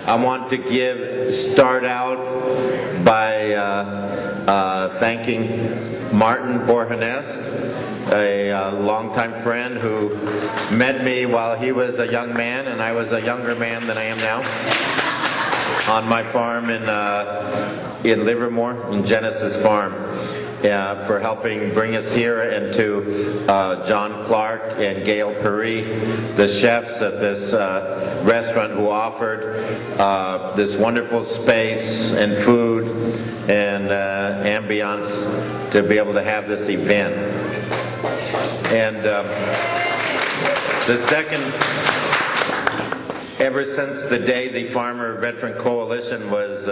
I want to start out by thanking Martin Borjanesque, a longtime friend who met me while he was a young man and I was a younger man than I am now, on my farm in Livermore, in Genesis Farm, for helping bring us here, and to John Clark and Gail Perry, the chefs at this restaurant, who offered this wonderful space and food and ambiance to be able to have this event. And the second, ever since the day the Farmer Veteran Coalition was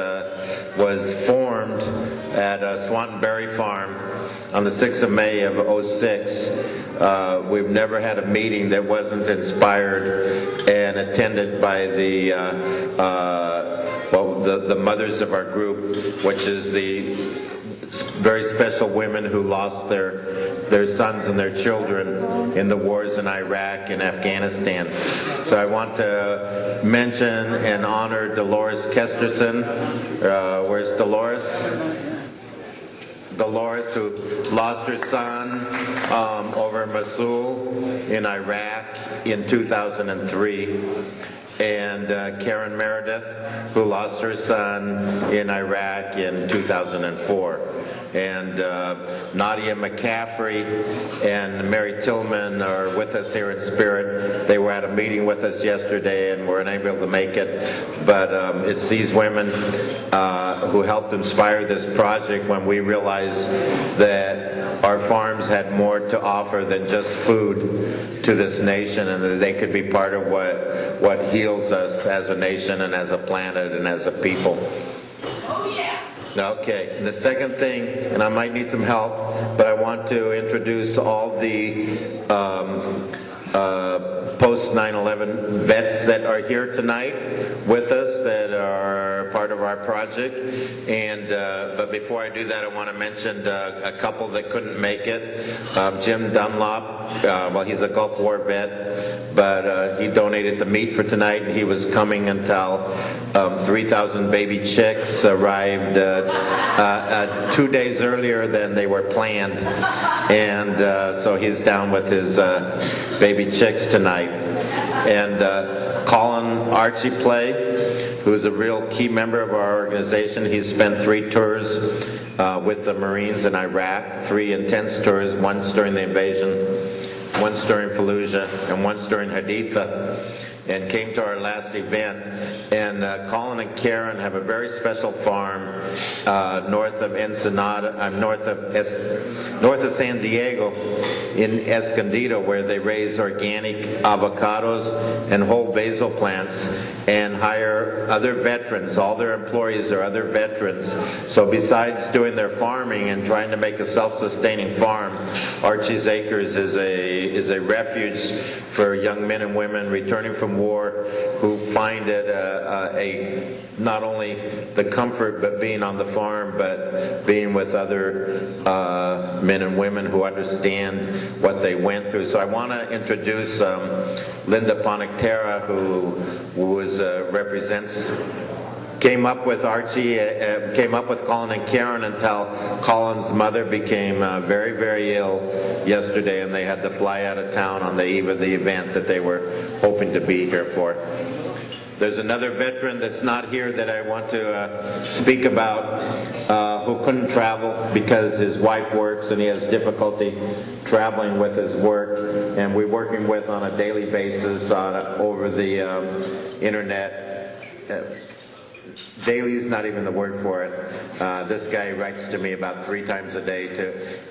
formed at Swantonberry Farm on the 6th of May of '06, we've never had a meeting that wasn't inspired and attended by the mothers of our group, which is the very special women who lost their sons and their children in the wars in Iraq and Afghanistan. So I want to mention and honor Dolores Kesterson. Where's Dolores? Dolores, who lost her son over Mosul in Iraq in 2003. And Karen Meredith, who lost her son in Iraq in 2004. And Nadia McCaffrey and Mary Tillman are with us here in spirit. They were at a meeting with us yesterday and were unable to make it. But it's these women who helped inspire this project when we realized that our farms had more to offer than just food to this nation, and that they could be part of what heals us as a nation and as a planet and as a people. Okay, the second thing, and I might need some help, but I want to introduce all the post 9/11 vets that are here tonight with us, that are part of our project. And but before I do that, I want to mention a couple that couldn't make it. Jim Dunlop, well, he's a Gulf War vet, but he donated the meat for tonight, and he was coming until 3,000 baby chicks arrived 2 days earlier than they were planned, and so he's down with his baby chicks tonight. And Colin Archie-Play, who's a real key member of our organization. He's spent 3 tours with the Marines in Iraq, 3 intense tours, once during the invasion, once during Fallujah, and once during Haditha, and came to our last event. And Colin and Karen have a very special farm north of Ensenada, north of San Diego, in Escondido, where they raise organic avocados and whole basil plants and hire other veterans. All their employees are other veterans. So besides doing their farming and trying to make a self-sustaining farm, Archie's Acres is a refuge for young men and women returning from war who find it not only the comfort but being on the farm, but being with other men and women who understand what they went through. So I want to introduce Linda Ponectera, who came up with Archie, came up with Colin and Karen until Colin's mother became very, very ill yesterday, and they had to fly out of town on the eve of the event that they were hoping to be here for. There's another veteran that's not here that I want to speak about, who couldn't travel because his wife works and he has difficulty traveling with his work, and we're working with on a daily basis over the internet. Daily is not even the word for it. This guy writes to me about 3 times a day.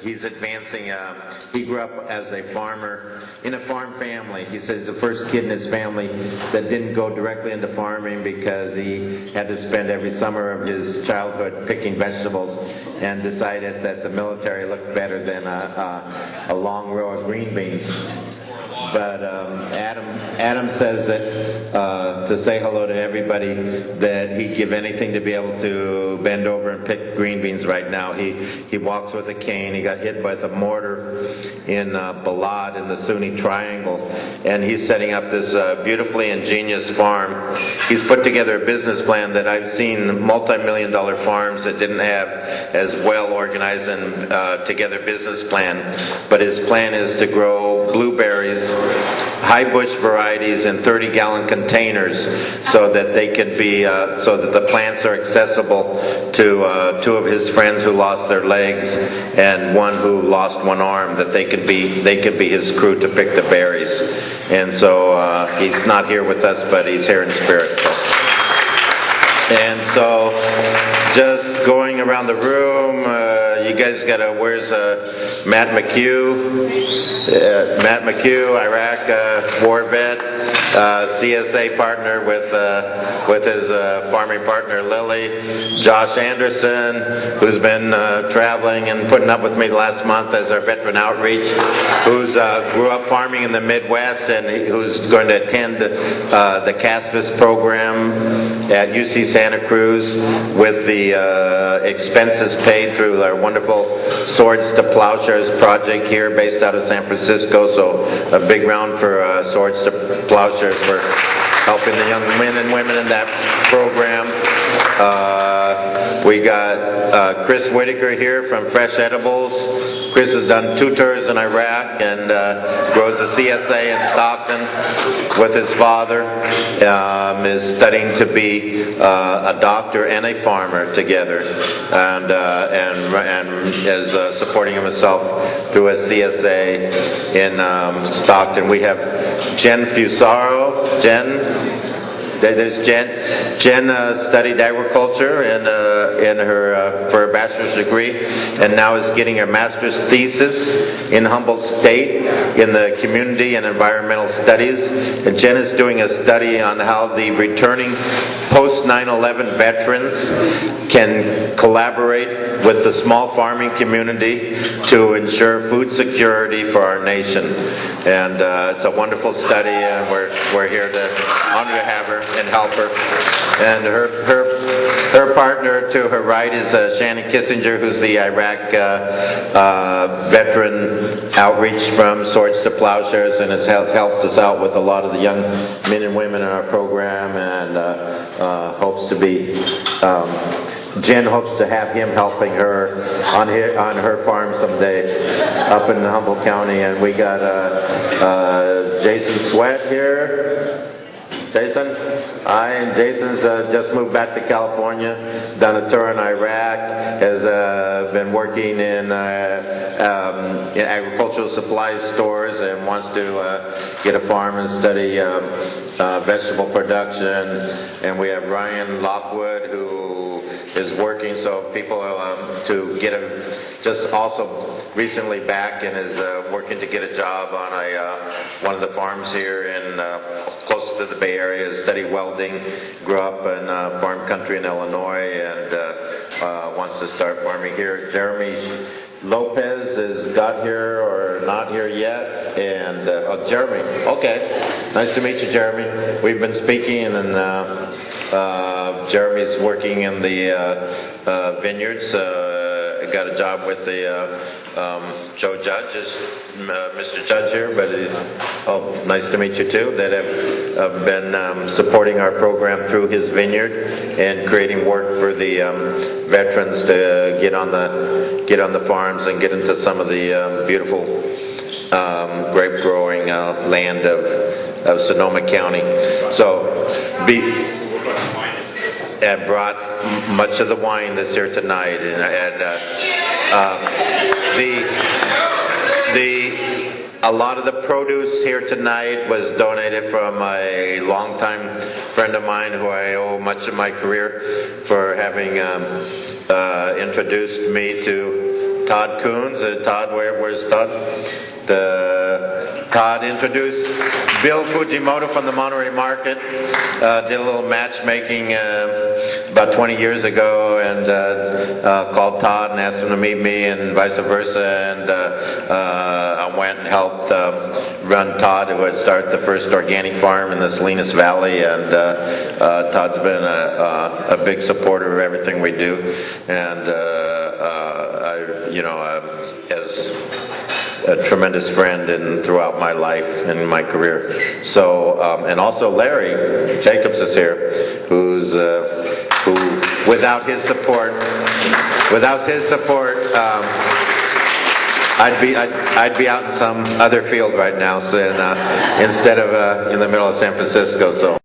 He's advancing. He grew up as a farmer in a farm family. He says he's the first kid in his family that didn't go directly into farming because he had to spend every summer of his childhood picking vegetables, and decided that the military looked better than a long row of green beans. But Adam says that to say hello to everybody, that he'd give anything to be able to bend over and pick green beans right now. He walks with a cane. He got hit by a mortar in Balad in the Sunni Triangle, and he's setting up this beautifully ingenious farm. He's put together a business plan that I've seen multi-million-dollar farms that didn't have as well organized and together business plan, but his plan is to grow blueberries, high bush varieties in 30-gallon containers, so that they can be so that the plants are accessible to two of his friends who lost their legs and one who lost one arm, that they could be his crew to pick the berries. And so he's not here with us, but he's here in spirit. And so just going around the room, you guys where's Matt McHugh? Matt McHugh, Iraq war vet, CSA partner with his farming partner Lily. Josh Anderson, who's been traveling and putting up with me the last month as our veteran outreach, who's grew up farming in the Midwest and who's going to attend the CASPAS program at UC Santa Cruz with the expenses paid through our wonderful Swords to Plowshares project here based out of San Francisco. So a big round for Swords to Plowshares for helping the young men and women in that program. We got Chris Whitaker here from Fresh Edibles. Chris has done 2 tours in Iraq and grows a CSA in Stockton with his father. Is studying to be a doctor and a farmer together, and is supporting himself through a CSA in Stockton. We have Jen Fusaro. There's Jen. Jen studied agriculture in her for her bachelor's degree, and now is getting her master's thesis in Humboldt State in the community and environmental studies. And Jen is doing a study on how the returning post 9/11 veterans can collaborate with the small farming community to ensure food security for our nation. And it's a wonderful study, and we're here to honor to have her and help her. And her partner to her right is Shannon Kissinger, who's the Iraq veteran outreach from Swords to Plowshares, and has helped us out with a lot of the young men and women in our program, and hopes to be. Jen hopes to have him helping her on her farm someday up in Humboldt County. And we got Jason Sweat here. Jason? Hi, and Jason's just moved back to California, done a tour in Iraq, has been working in agricultural supply stores, and wants to get a farm and study vegetable production. And we have Ryan Lockwood, who is working, so people to get him just also recently back, and is working to get a job on one of the farms here in close to the Bay Area, study welding, grew up in farm country in Illinois, and wants to start farming here. Jeremy Lopez is got here or not here yet, and Jeremy, okay, nice to meet you, Jeremy. We've been speaking, and Jeremy's working in the vineyards. Got a job with the Joe Judge, is Mr. Judge here, but he's nice to meet you too. That have been supporting our program through his vineyard and creating work for the veterans to get on the farms and get into some of the beautiful grape growing land of Sonoma County. So and brought much of the wine that's here tonight, and a lot of the produce here tonight was donated from a longtime friend of mine who I owe much of my career for having introduced me to Todd Coons. Todd, where's Todd? Todd introduced Bill Fujimoto from the Monterey Market. Did a little matchmaking about 20 years ago, and called Todd and asked him to meet me, and vice versa. And I went and helped run Todd, who had started the first organic farm in the Salinas Valley. And Todd's been a big supporter of everything we do. And a tremendous friend and throughout my life and my career. So, and also Larry Jacobs is here, who without his support, I'd be out in some other field right now, so instead of in the middle of San Francisco. So.